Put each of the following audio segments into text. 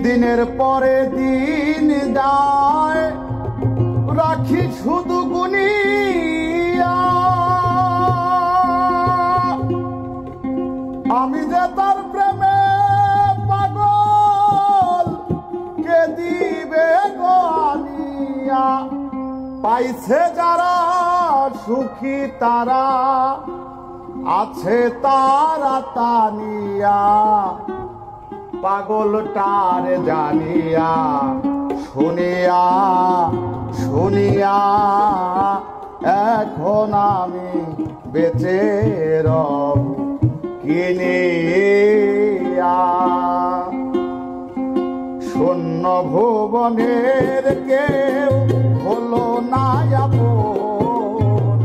দিনের পরে দিন যায় রাখি শুধু গুনিয়া, আমি যে তার প্রেমে পাগল কে দিবে গো আনিয়া। পাইছে যারা সুখী তারা আছে তারা তানিয়া, পাগলটার জানিয়া শুনিয়া শুনিয়া এখন আমি বেঁচে রব কিনিয়া। শূন্য ভুবনের কেউ হলো না আপন,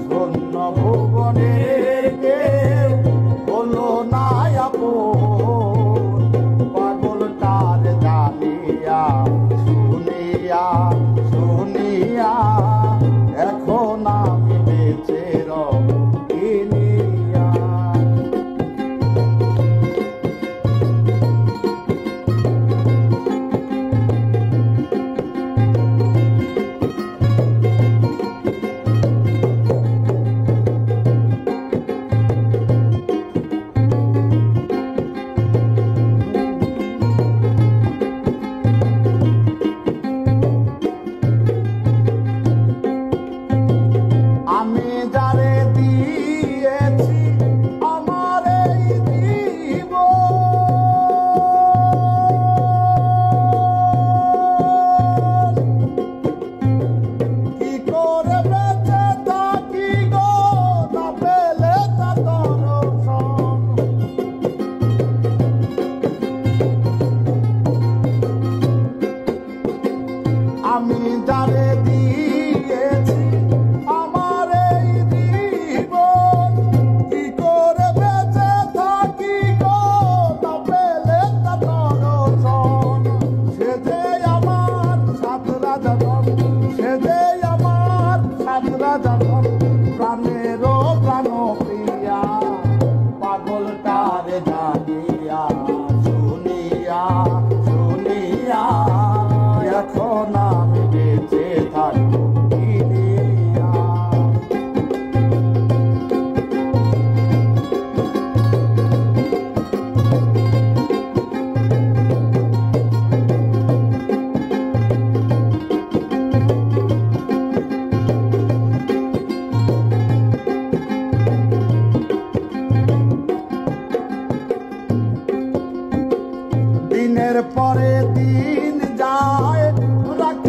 শূন্য ভুবনের কেউ হলো না আপন, পাগলটার জানিয়া শুনিয়া শুনিয়া এখন আমি বেঁচে রব কিনিয়া। আমি যারে দিয়েছি আমার এই জীবন, কি করে বেঁচে থাকি গো না পেলে তা দর্শন। আমি যারে দিয়েছি আমার এই জীবন, কি করে বেঁচে থাকি গো না পেলে তা দর্শন। সে যে আমার সাত রাজা ধন, সে যে আমার সাত রাজা ধন, প্রাণেরও প্রাণ প্রিয়া, পাগলটার জানিয়া শুনিয়া শুনিয়া এখন আমি বেঁচে থাকবো কিনিয়া। দিনের পরে দিন যায় রাখি